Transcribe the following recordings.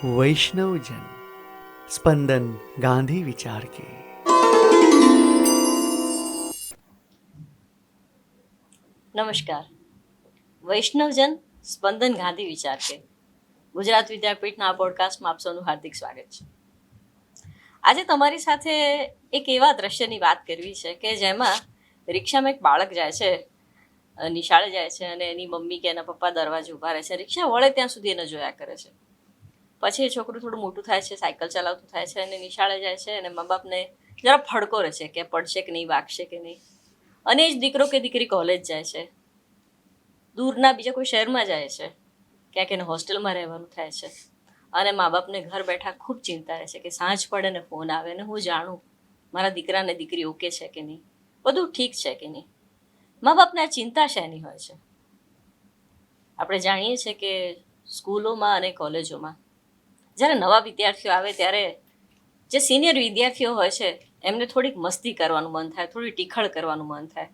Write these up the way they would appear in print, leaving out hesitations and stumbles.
वैष्णवजन स्पंदन गांधी विचार के। નમસ્કાર. વૈષ્ણવજન સ્પંદન ગાંધી વિચાર કે ગુજરાત વિદ્યાપીઠના આ પોડકાસ્ટમાં આપ સૌનું હાર્દિક સ્વાગત છે. આજે તમારી સાથે એક એવા દ્રશ્યની વાત કરવી છે કે જેમાં રિક્ષામાં એક બાળક જાય છે, નિશાળે જાય છે અને એની મમ્મી કે એના પપ્પા દરવાજે ઊભા રહે છે. રિક્ષા વળે ત્યાં સુધી એને જોયા કરે છે. પછી એ છોકરું થોડું મોટું થાય છે, સાયકલ ચલાવતું થાય છે અને નિશાળે જાય છે અને મા બાપને જરા ફડકો રહે છે કે પડશે કે નહીં, વાગશે કે નહીં. અને એ જ દીકરો કે દીકરી કોલેજ જાય છે, દૂરના બીજા કોઈ શહેરમાં જાય છે, ક્યાંક એને હોસ્ટેલમાં રહેવાનું થાય છે અને મા બાપને ઘર બેઠા ખૂબ ચિંતા રહે છે કે સાંજ પડે ને ફોન આવે ને હું જાણું મારા દીકરા ને દીકરી ઓકે છે કે નહીં, બધું ઠીક છે કે નહીં. મા બાપને આ ચિંતા શેની હોય છે? આપણે જાણીએ છીએ કે સ્કૂલોમાં અને કોલેજોમાં જ્યારે નવા વિદ્યાર્થીઓ આવે ત્યારે જે સિનિયર વિદ્યાર્થીઓ હોય છે એમને થોડીક મસ્તી કરવાનું મન થાય, થોડી ટીખળ કરવાનું મન થાય.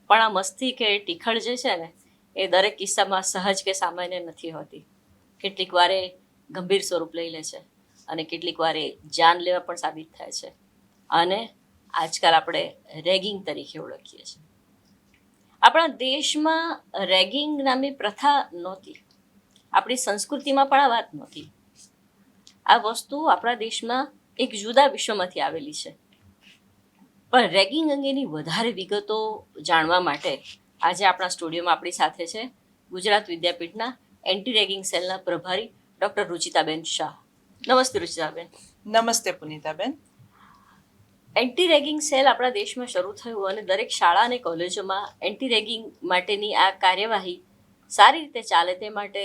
પણ આ મસ્તી કે ટીખળ જે છે ને એ દરેક કિસ્સામાં સહજ કે સામાન્ય નથી હોતી. કેટલીક વાર એ ગંભીર સ્વરૂપ લઈ લે છે અને કેટલીક વાર એ જાન લેવા પણ સાબિત થાય છે. અને આજકાલ આપણે રેગિંગ તરીકે ઓળખીએ છીએ. આપણા દેશમાં રેગિંગ નામની પ્રથા નહોતી, આપણી સંસ્કૃતિમાં પણ આ વાત નહોતી. આ વસ્તુ આપણા દેશમાં એક જુદા વિશ્વમાંથી આવેલી છે. પણ રેગિંગ અંગેની વધારે વિગતો જાણવા માટે આજે આપણા સ્ટુડિયોમાં આપણી સાથે છે ગુજરાત વિદ્યાપીઠના એન્ટી રેગિંગ સેલના પ્રભારી ડૉક્ટર રુચિતાબેન શાહ. નમસ્તે રુચિતાબેન. નમસ્તે પુનિતાબેન. એન્ટી રેગિંગ સેલ આપણા દેશમાં શરૂ થયું અને દરેક શાળા અને કોલેજોમાં એન્ટી રેગિંગ માટેની આ કાર્યવાહી સારી રીતે ચાલે તે માટે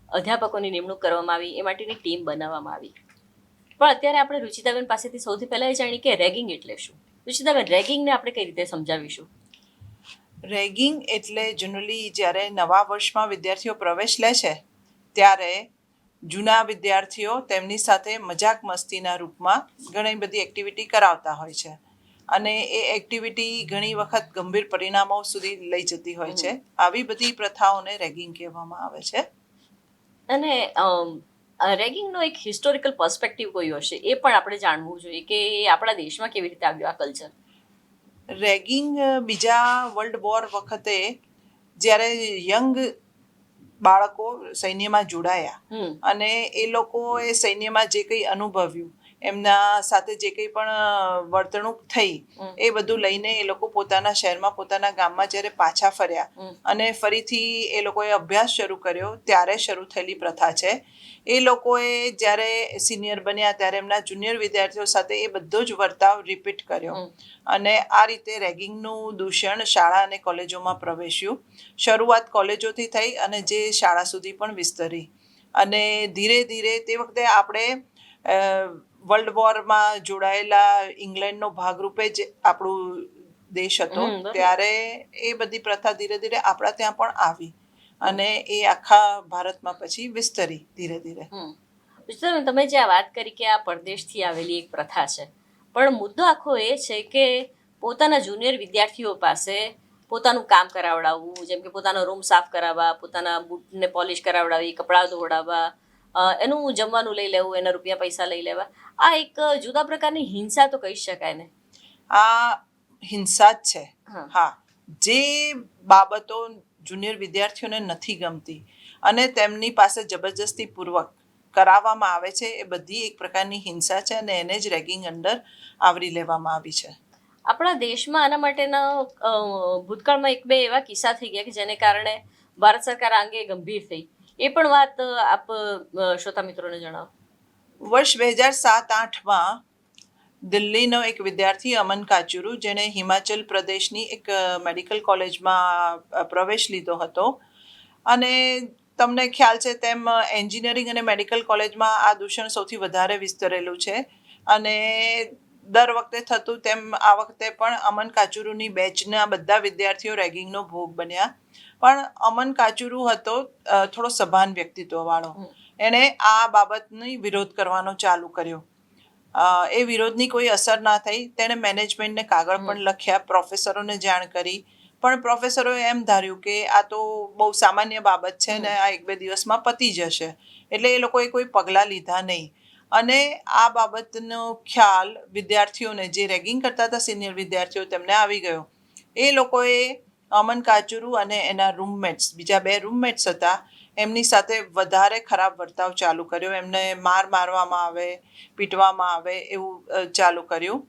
અધ્યાપકોની નિમણૂક કરવામાં આવી, એ માટેની ટીમ બનાવવામાં આવી. પણ અત્યારે આપણે રુચિતાબેન પાસેથી સૌથી પહેલાં એ જાણીએ કે રેગિંગ એટલે શું. રુચિતાબેન, રેગિંગને આપણે કઈ રીતે સમજાવીશું? રેગિંગ એટલે જનરલી જ્યારે નવા વર્ષમાં વિદ્યાર્થીઓ પ્રવેશ લે છે ત્યારે જૂના વિદ્યાર્થીઓ તેમની સાથે મજાક મસ્તીના રૂપમાં ઘણી બધી એક્ટિવિટી કરાવતા હોય છે અને એ એક્ટિવિટી ઘણી વખત ગંભીર પરિણામો સુધી લઈ જતી હોય છે. આવી બધી પ્રથાઓને રેગિંગ કહેવામાં આવે છે. અને રેગિંગનો એક હિસ્ટોરિકલ પર્સપેક્ટિવ કોઈ હશે, એ પણ આપણે જાણવું જોઈએ કે આપણા દેશમાં કેવી રીતે આવ્યું આ કલ્ચર. રેગિંગ બીજા વર્લ્ડ વોર વખતે જ્યારે યંગ બાળકો સૈન્યમાં જોડાયા અને એ લોકોએ સૈન્યમાં જે કંઈ અનુભવ્યું, એમના સાથે જે કંઈ પણ વર્તણૂક થઈ, એ બધું લઈને એ લોકો પોતાના શહેરમાં, પોતાના ગામમાં જ્યારે પાછા ફર્યા અને ફરીથી એ લોકોએ અભ્યાસ શરૂ કર્યો ત્યારે શરૂ થયેલી પ્રથા છે. એ લોકોએ જ્યારે સિનિયર બન્યા ત્યારે એમના જુનિયર વિદ્યાર્થીઓ સાથે એ બધો જ વર્તાવ રિપીટ કર્યો અને આ રીતે રેગિંગનું દૂષણ શાળા અને કોલેજોમાં પ્રવેશ્યું. શરૂઆત કોલેજોથી થઈ અને જે શાળા સુધી પણ વિસ્તરી અને ધીરે ધીરે તે વખતે આપણે વર્લ્ડ વોરમાં જોડાયેલા ઇંગ્લેન્ડનો ભાગરૂપે જ આપણું દેશ હતો ત્યારે એ બધી પ્રથા ધીરે ધીરે આપણા ત્યાં પણ આવી અને એ આખા ભારતમાં પછી વિસ્તરી ધીરે ધીરે. તમે જે આ વાત કરી કે આ પરદેશથી આવેલી એક પ્રથા છે, પણ મુદ્દો આખો એ છે કે પોતાના જુનિયર વિદ્યાર્થીઓ પાસે પોતાનું કામ કરાવડાવવું, જેમ કે પોતાનો રૂમ સાફ કરાવવા, પોતાના બૂટને પોલિશ કરાવડાવી, કપડાં ધોવડાવવા, એનું જમવાનું લઈ લેવું, એના રૂપિયા પૈસા લઈ લેવા, આ એક જુદા પ્રકારની હિંસા તો કહી શકાય ને. આ હિંસા જ છે. હા, જે બાબતો જુનિયર વિદ્યાર્થીઓને નથી ગમતી અને તેમની પાસે જબરજસ્તી પૂર્વક કરાવવામાં આવે છે, એ બધી એક પ્રકારની હિંસા છે અને એને જ રેગિંગ અંદર આવરી લેવામાં આવી છે. આપણા દેશમાં આના માટેના ભૂતકાળમાં એક બે એવા કિસ્સા થઈ ગયા કે જેને કારણે ભારત સરકાર આ અંગે ગંભીર થઈ. એ પણ વાત આપ શ્રોતા મિત્રોને જણાવો. વર્ષ 2007-8માં દિલ્હીનો એક વિદ્યાર્થી અમન કાચુરુ, જેણે હિમાચલ પ્રદેશની એક મેડિકલ કોલેજમાં પ્રવેશ લીધો હતો અને તમને ખ્યાલ છે તેમ એન્જિનિયરિંગ અને મેડિકલ કોલેજમાં આ દૂષણ સૌથી વધારે વિસ્તરેલું છે અને દર વખતે થતું તેમ આ વખતે પણ અમન કાચુરુની બેચના બધા વિદ્યાર્થીઓ રેગિંગનો ભોગ બન્યા. પણ અમન કાચુરુ હતો થોડો સભાન વ્યક્તિત્વવાળો. એણે આ બાબતની વિરોધ કરવાનો ચાલુ કર્યો. એ વિરોધની કોઈ અસર ના થઈ. તેણે મેનેજમેન્ટને કાગળ પણ લખ્યા, પ્રોફેસરોને જાણ કરી, પણ પ્રોફેસરોએ એમ ધાર્યું કે આ તો બહુ સામાન્ય બાબત છે ને આ 1-2 દિવસમાં પતી જશે, એટલે એ લોકોએ કોઈ પગલાં લીધા નહીં. અને આ બાબતનો ખ્યાલ વિદ્યાર્થીઓને, જે રેગિંગ કરતા હતા સિનિયર વિદ્યાર્થીઓ, તેમને આવી ગયો. એ લોકોએ અમન કાચુરુ અને એના રૂમમેટ્સ, બીજા 2 રૂમમેટ્સ હતા, એમની સાથે વધારે ખરાબ વર્તાવ ચાલુ કર્યો. એમને મારવામાં આવે, પીટવામાં આવે એવું ચાલુ કર્યું.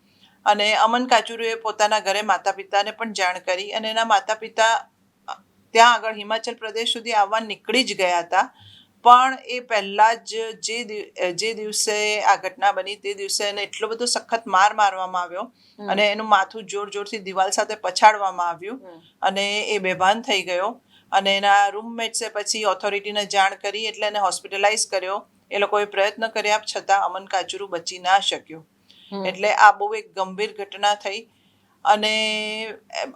અને અમન કાચુરુએ પોતાના ઘરે માતા પિતાને પણ જાણ કરી અને એના માતા પિતા ત્યાં આગળ હિમાચલ પ્રદેશ સુધી આવવા નીકળી જ ગયા હતા. પણ એ પહેલાં જ જે દિવસે આ ઘટના બની તે દિવસે એને એટલો બધો સખત મારવામાં આવ્યો અને એનું માથું જોરથી દિવાલ સાથે પછાડવામાં આવ્યું અને એ બેભાન થઈ ગયો. અને એના રૂમમેટ્સે પછી ઓથોરિટીને જાણ કરી એટલે એને હોસ્પિટલાઇઝ કર્યો. એ લોકોએ પ્રયત્ન કર્યા છતાં અમન કાચુરુ બચી ના શક્યો. એટલે આ બહુ એક ગંભીર ઘટના થઈ. અને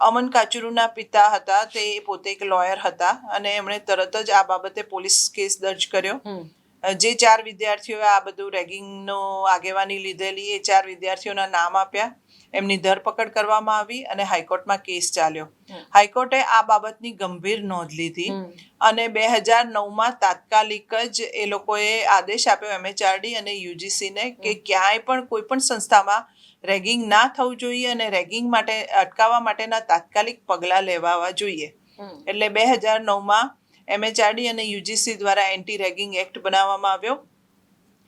અમન કાચુરુના પિતા હતા તે પોતે એક લોયર હતા અને એમણે તરત જ આ બાબતે પોલીસ કેસ દર્જ કર્યો. જે 4 વિદ્યાર્થીઓએ આ બધું રેગિંગનો આગેવાની લીધેલી એ 4 વિદ્યાર્થીઓના નામ આપ્યા, એમની ધરપકડ કરવામાં આવી અને હાઈકોર્ટમાં કેસ ચાલ્યો. હાઈકોર્ટે આ બાબતની ગંભીર નોંધ લીધી અને 2009માં તાત્કાલિક જ એ લોકોએ આદેશ આપ્યો MHRD અને UGCને કે ક્યાંય પણ કોઈ પણ સંસ્થામાં રેગિંગ ના થવું જોઈએ અને રેગિંગ માટે અટકાવવા માટેના તાત્કાલિક પગલાં લેવા જોઈએ. એટલે 2009માં MHRD અને UGC દ્વારા એન્ટી રેગિંગ એક્ટ બનાવવામાં આવ્યો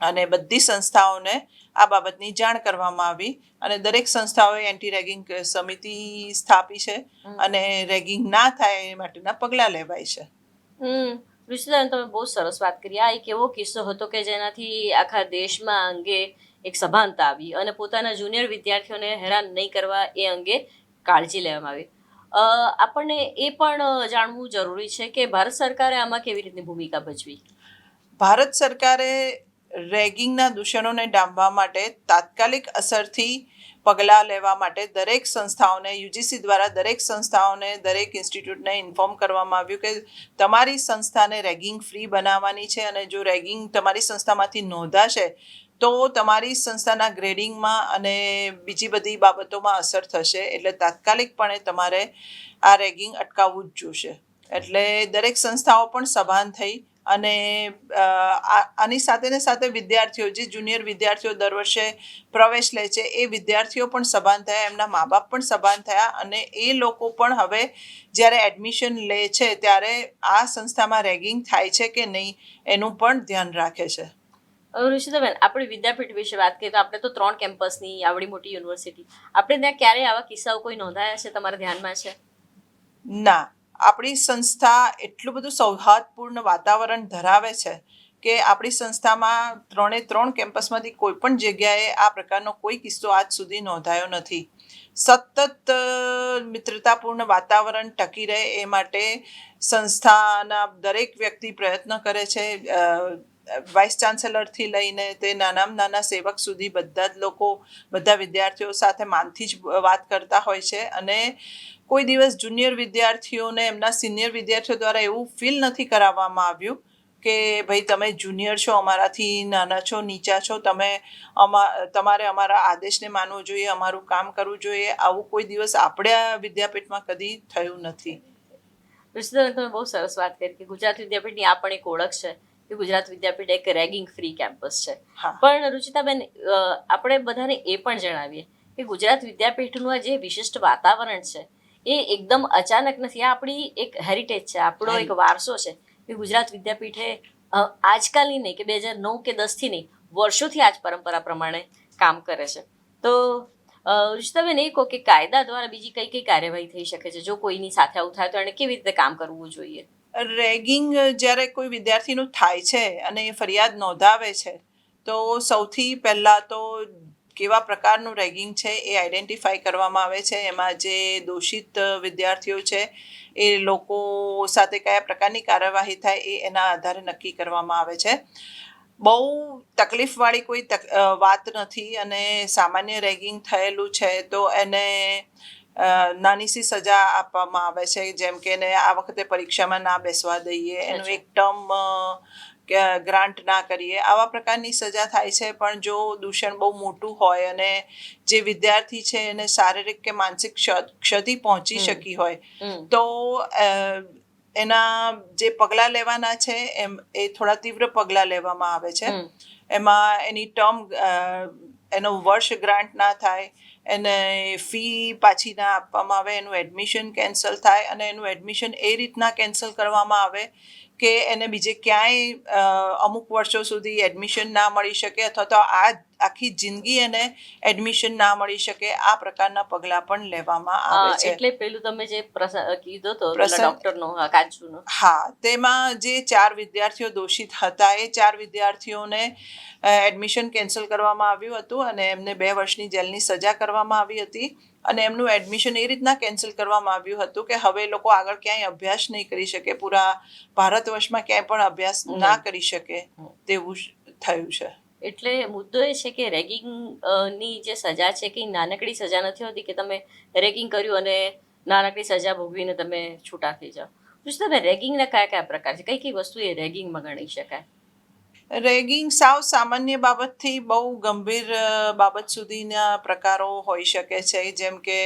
અને બધી સંસ્થાઓને આ બાબતની જાણ કરવામાં આવી અને દરેક સંસ્થાઓએ એન્ટી રેગિંગ સમિતિ સ્થાપી છે અને રેગિંગ ના થાય એ માટેના પગલાં લેવાય છે. ઋષિતાબેન, તમે બહુ સરસ વાત કરી. આ એક એવો કિસ્સો હતો કે જેનાથી આખા દેશમાં અંગે એક સભાનતા આવી અને પોતાના જુનિયર વિદ્યાર્થીઓને હેરાન નહીં કરવા એ અંગે કાળજી લેવામાં આવી. આપણને એ પણ જાણવું જરૂરી છે કે ભારત સરકારે આમાં કેવી રીતની ભૂમિકા ભજવી. ભારત સરકારે રેગિંગના દૂષણોને ડામવા માટે તાત્કાલિક અસરથી પગલાં લેવા માટે દરેક સંસ્થાઓને, UGC દ્વારા દરેક સંસ્થાઓને, દરેક ઇન્સ્ટિટ્યૂટને ઇન્ફોર્મ કરવામાં આવ્યું કે તમારી સંસ્થાને રેગિંગ ફ્રી બનાવવાની છે અને જો રેગિંગ તમારી સંસ્થામાંથી નોંધાશે તો તમારી સંસ્થાના ગ્રેડિંગમાં અને બીજી બધી બાબતોમાં અસર થશે. એટલે તાત્કાલિકપણે તમારે આ રેગિંગ અટકાવવું જ જોશે. એટલે દરેક સંસ્થાઓ પણ સભાન થઈ અને આની સાથે વિદ્યાર્થીઓ, જે જુનિયર વિદ્યાર્થીઓ દર વર્ષે પ્રવેશ લે છે, એ વિદ્યાર્થીઓ પણ સભાન થયા, એમના મા બાપ પણ સભાન થયા અને એ લોકો પણ હવે જ્યારે એડમિશન લે છે ત્યારે આ સંસ્થામાં રેગિંગ થાય છે કે નહીં એનું પણ ધ્યાન રાખે છે. ઋષિતાબેન, આપણે વિદ્યાપીઠ વિશે વાત કરીએ તો આપણે તો 3 કેમ્પસની આવડી મોટી યુનિવર્સિટી, આપણે ત્યાં ક્યારેય આવા કિસ્સાઓ કોઈ નોંધાયા છે, તમારા ધ્યાનમાં છે? ના, આપણી સંસ્થા એટલું બધું સૌહાર્દપૂર્ણ વાતાવરણ ધરાવે છે કે આપણી સંસ્થામાં 3 કેમ્પસમાંથી કોઈ પણ જગ્યાએ આ પ્રકારનો કોઈ કિસ્સો આજ સુધી નોંધાયો નથી. સતત મિત્રતાપૂર્ણ વાતાવરણ ટકી રહે એ માટે સંસ્થાના દરેક વ્યક્તિ પ્રયત્ન કરે છે. વાઇસ ચાન્સેલરથી લઈને તે નાનામાં નાના સેવક સુધી બધા જ લોકો બધા વિદ્યાર્થીઓ સાથે માનથી જ વાત કરતા હોય છે અને કોઈ દિવસ જુનિયર વિદ્યાર્થીઓને એમના સિનિયર વિદ્યાર્થીઓ દ્વારા એવું ફીલ નથી કરાવવામાં આવ્યું કે ભાઈ તમે જુનિયર છો, અમારાથી નાના છો, નીચા છો, તમારે અમારા આદેશને માનવો જોઈએ, અમારું કામ કરવું જોઈએ. આવું કોઈ દિવસ આપણા વિદ્યાપીઠમાં કદી થયું નથી. ઋષિતાબેન, તમે બહુ સરસ વાત કરી કે ગુજરાત વિદ્યાપીઠની આ પણ એક ઓળખ છે કે ગુજરાત વિદ્યાપીઠ એક રેગિંગ ફ્રી કેમ્પસ છે. પણ રુચિતાબેન, આપણે બધાને એ પણ જણાવીએ કે ગુજરાત વિદ્યાપીઠનું આ જે વિશિષ્ટ વાતાવરણ છે એ એકદમ અચાનક નથી. આ આપણી એક હેરિટેજ છે, આપણો એક વારસો છે કે ગુજરાત વિદ્યાપીઠે આજકાલની નહીં કે 2009 કે 10થી નહીં, વર્ષોથી આ જ પરંપરા પ્રમાણે કામ કરે છે. તો રુચિતાબેન, એ કહો કે કાયદા દ્વારા બીજી કઈ કઈ કાર્યવાહી થઈ શકે છે? જો કોઈની સાથે આવું થાય તો એને કેવી રીતે કામ કરવું જોઈએ? રેગિંગ જ્યારે કોઈ વિદ્યાર્થીનું થાય છે અને એ ફરિયાદ નોંધાવે છે તો સૌથી પહેલાં તો કેવા પ્રકારનું રેગિંગ છે એ આઈડેન્ટિફાઈ કરવામાં આવે છે. એમાં જે દોષિત વિદ્યાર્થીઓ છે એ લોકો સાથે કયા પ્રકારની કાર્યવાહી થાય એ એના આધારે નક્કી કરવામાં આવે છે. બહુ તકલીફવાળી કોઈ વાત નથી અને સામાન્ય રેગિંગ થયેલું છે તો એને નાની સી સજા આપવામાં આવે છે, જેમ કે એને આ વખતે પરીક્ષામાં ના બેસવા દઈએ, એનું એક ગ્રાન્ટ ના કરીએ, આવા પ્રકારની સજા થાય છે. પણ જો દૂષણ બહુ મોટું હોય અને જે વિદ્યાર્થી છે એને શારીરિક કે માનસિક ક્ષતિ પહોંચી શકી હોય તો એના જે પગલાં લેવાના છે એ થોડા તીવ્ર પગલાં લેવામાં આવે છે. એમાં એની એનો વર્ષ ગ્રાન્ટ ના થાય, એને ફી પાછી ના આપવામાં આવે, એનું એડમિશન કેન્સલ થાય અને એનું એડમિશન એ રીતના કેન્સલ કરવામાં આવે કે એને બીજે ક્યાંય અમુક વર્ષો સુધી એડમિશન ના મળી શકે અથવા તો આખી જિંદગી એને એડમિશન ના મળી શકે. આ પ્રકારના પગલાં પણ લેવામાં આવે છે. એટલે પેલું તમે જે કીધો તો ડોક્ટરનો કાચુનો, હા, તેમાં જે 4 વિદ્યાર્થીઓ દોષિત હતા એ 4 વિદ્યાર્થીઓને એડમિશન કેન્સલ કરવામાં આવ્યું હતું અને એમને 2 વર્ષની જેલની સજા કરવામાં આવી હતી અને એમનું એડમિશન એ રીતના કેન્સલ કરવામાં આવ્યું હતું કે હવે એ લોકો આગળ ક્યાંય અભ્યાસ નહીં કરી શકે, પૂરા ભારત વર્ષમાં ક્યાંય પણ અભ્યાસ ના કરી શકે તેવું થયું છે. એટલે મુદ્દો એ છે કે રેગિંગ ની જે સજા છે કે નાનકડી સજા નથી હોતી કે તમે રેગિંગ કર્યું અને નાનકડી સજા ભોગવીને તમે છૂટા થઈ જાઓ. તમે રેગિંગના કયા કયા પ્રકાર છે, કઈ કઈ વસ્તુ એ રેગિંગમાં ગણી શકાય? રેગિંગ સાવ સામાન્ય બાબતથી બહુ ગંભીર બાબત સુધીના પ્રકારો હોઈ શકે છે. જેમ કે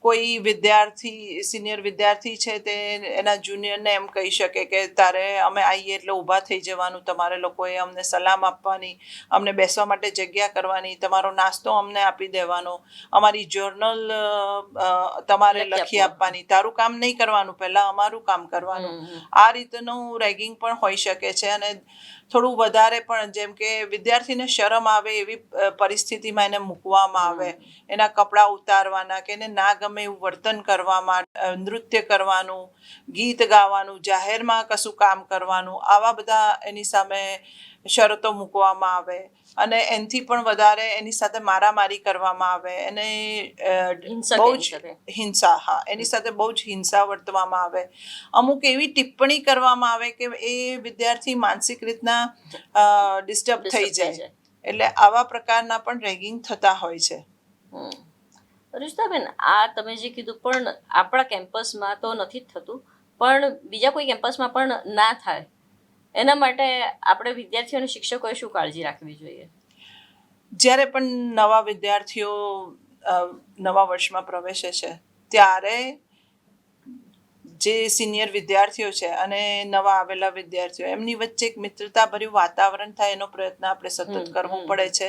કોઈ વિદ્યાર્થી, સિનિયર વિદ્યાર્થી છે તે એના જુનિયરને એમ કહી શકે કે તારે અમે આવીએ એટલે ઊભા થઈ જવાનું, તમારે લોકોએ અમને સલામ આપવાની, અમને બેસવા માટે જગ્યા કરવાની, તમારો નાસ્તો અમને આપી દેવાનો, અમારી જર્નલ તમારે લખી આપવાની, તારું કામ નહીં કરવાનું, પહેલાં અમારું કામ કરવાનું. આ રીતનું રેગિંગ પણ હોઈ શકે છે. અને થોડું વધારે પણ, જેમ કે વિદ્યાર્થીને શરમ આવે એવી પરિસ્થિતિમાં એને મૂકવામાં આવે, એના કપડાં ઉતારવાના કે એને ના ગમે એવું વર્તન કરવામાં, નૃત્ય કરવાનું, ગીત ગાવાનું, જાહેરમાં કશું કામ કરવાનું, આવા બધા એની સામે શરતો મૂકવામાં આવે. અને એનાથી પણ વધારે એની સાથે મારામારી કરવામાં આવે, એને બહુ જ હિંસા, હા, એની સાથે બહુ જ હિંસા વર્તવામાં આવે. અમુક એવી ટિપ્પણી કરવામાં આવે કે એ વિદ્યાર્થી માનસિક રીતના ડિસ્ટર્બ થઈ જાય. એટલે આવા પ્રકારના પણ રેગિંગ થતા હોય છે. રુચિતાબેન, આ તમે જે કીધું પણ આપણા કેમ્પસમાં તો નથી જ થતું, પણ બીજા કોઈ કેમ્પસમાં પણ ના થાય એના માટે આપણે વિદ્યાર્થીઓ અને શિક્ષકોએ શું કાળજી રાખવી જોઈએ? જ્યારે પણ નવા વિદ્યાર્થીઓ નવા વર્ષમાં પ્રવેશે છે ત્યારે જે સિનિયર વિદ્યાર્થીઓ છે અને નવા આવેલા વિદ્યાર્થીઓ, એમની વચ્ચે એક મિત્રતાભર્યું વાતાવરણ થાય એનો પ્રયત્ન આપણે સતત કરવો પડે છે.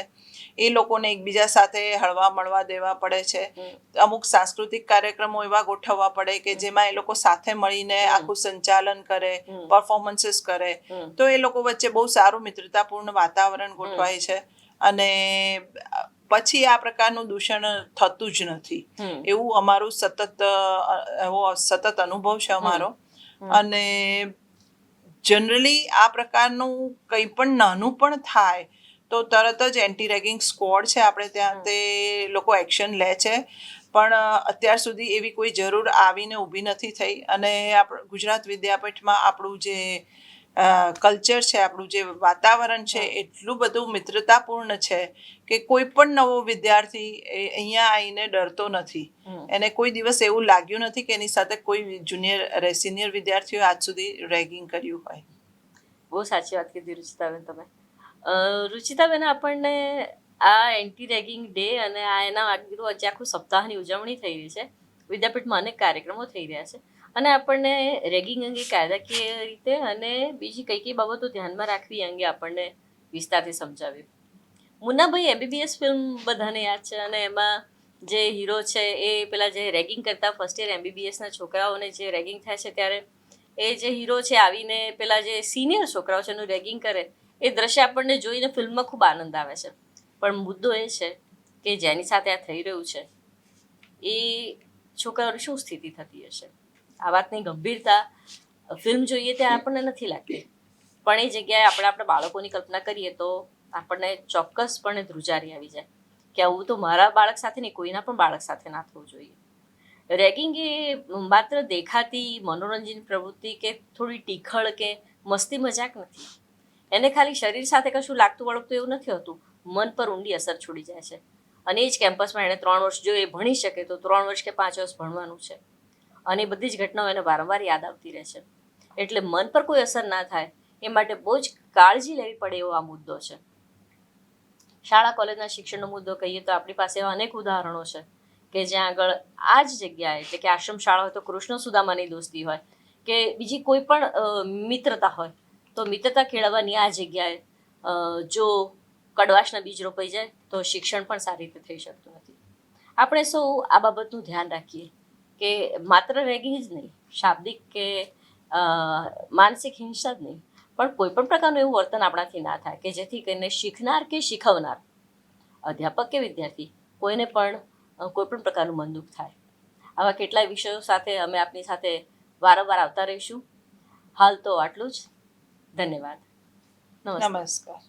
એ લોકોને એકબીજા સાથે હળવા મળવા દેવા પડે છે. અમુક સાંસ્કૃતિક કાર્યક્રમો એવા ગોઠવવા પડે કે જેમાં એ લોકો સાથે મળીને આખું સંચાલન કરે, પરફોર્મન્સીસ કરે, તો એ લોકો વચ્ચે બહુ સારું મિત્રતાપૂર્ણ વાતાવરણ ગોઠવાય છે અને પછી આ પ્રકારનું દૂષણ થતું જ નથી. એવું અમારું સતત અનુભવ છે અમારો. અને જનરલી આ પ્રકારનું કંઈ પણ નાનું પણ થાય તો તરત જ એન્ટી રેગિંગ સ્ક્વોડ છે આપણે ત્યાં, તે લોકો એક્શન લે છે. પણ અત્યાર સુધી એવી કોઈ જરૂર આવીને ઊભી નથી થઈ. અને ગુજરાત વિદ્યાપીઠમાં આપણું જે કલ્ચર છે, આપણું જે વાતાવરણ છે, એટલું બધું મિત્રતાપૂર્ણ છે કે કોઈ પણ નવો વિદ્યાર્થી અહીંયા આવીને ડરતો નથી. એને કોઈ દિવસ એવું લાગ્યું નથી કે એની સાથે કોઈ સિનિયર વિદ્યાર્થીઓ આજ સુધી રેગિંગ કર્યું હોય. બહુ સાચી વાત કીધી રુચિતાબેન તમે. રુચિતાબેન, આપણને આ એન્ટી રેગિંગ ડે અને આ એના આખું સપ્તાહની ઉજવણી થઈ રહી છે, વિદ્યાપીઠમાં અનેક કાર્યક્રમો થઈ રહ્યા છે, અને આપણને રેગિંગ અંગે કાયદાકીય રીતે અને બીજી કઈ કઈ બાબતો ધ્યાનમાં રાખવી અંગે આપણને વિસ્તારથી સમજાવ્યું. મુન્નાભાઈ, MBBS ફિલ્મ બધાને યાદ છે અને એમાં જે હીરો છે એ પેલા જે રેગિંગ કરતા ફર્સ્ટ યર MBBSના છોકરાઓને જે રેગિંગ થાય છે ત્યારે એ જે હીરો છે આવીને પેલા જે સિનિયર છોકરાઓ છે એનું રેગિંગ કરે, એ દ્રશ્ય આપણને જોઈને ફિલ્મમાં ખૂબ આનંદ આવે છે. પણ મુદ્દો એ છે કે જેની સાથે આ થઈ રહ્યું છે એ છોકરાઓની શું સ્થિતિ થતી હશે? આ વાતની ગંભીરતા ફિલ્મ જોઈએ ત્યાં આપણને નથી લાગતી, પણ એ જગ્યાએ આપણે આપણા બાળકોની કલ્પના કરીએ તો આપણને ચોક્કસપણે ધ્રુજારી આવી જાય કે આવું તો મારા બાળક સાથે નહીં, કોઈના પણ બાળક સાથે ના થવું જોઈએ. રેગિંગ એ માત્ર દેખાતી મનોરંજન પ્રવૃત્તિ કે થોડી ટીખળ કે મસ્તી મજાક નથી. એને ખાલી શરીર સાથે કશું લાગતું વળગતું એવું નથી હોતું, મન પર ઊંડી અસર છોડી જાય છે. અને એ જ કેમ્પસમાં એને 3 વર્ષ જો એ ભણી શકે તો 3 વર્ષ કે 5 વર્ષ ભણવાનું છે, અને એ બધી જ ઘટનાઓ એને વારંવાર યાદ આવતી રહે છે. એટલે મન પર કોઈ અસર ના થાય એ માટે બહુ જ કાળજી લેવી પડે એવો આ મુદ્દો છે. શાળા કોલેજના શિક્ષણનો મુદ્દો કહીએ તો આપણી પાસે એવા અનેક ઉદાહરણો છે કે જ્યાં આગળ આ જ જગ્યાએ, એટલે કે આશ્રમ શાળા હોય તો કૃષ્ણ સુદામાની દોસ્તી હોય કે બીજી કોઈ પણ મિત્રતા હોય, તો મિત્રતા કેળવવાની આ જગ્યાએ જો કડવાશના બીજ રોપાઈ જાય તો શિક્ષણ પણ સારી રીતે થઈ શકતું નથી. આપણે સૌ આ બાબતનું ધ્યાન રાખીએ કે માત્ર રેગિંગ જ નહીં, શાબ્દિક કે માનસિક હિંસા જ નહીં, પણ કોઈ પણ પ્રકારનું એવું વર્તન આપણાથી ના થાય કે જેથી કરીને શીખનાર કે શીખવનાર, અધ્યાપક કે વિદ્યાર્થી, કોઈને પણ કોઈ પણ પ્રકારનું મન દુઃખ થાય. આવા કેટલાય વિષયો સાથે અમે આપની સાથે વારંવાર આવતા રહીશું. હાલ તો આટલું જ. ધન્યવાદ. નમસ્કાર.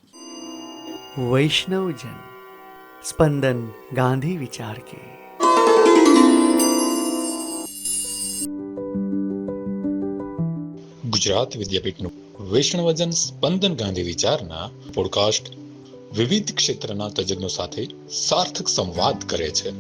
वैष्णव जन स्पंदन गांधी विचार के. ગુજરાત વિદ્યાપીઠનું વૈષ્ણવજન સ્પંદન ગાંધી વિચારના પોડકાસ્ટ વિવિધ ક્ષેત્રના તજજ્ઞો સાથે સાર્થક સંવાદ કરે છે.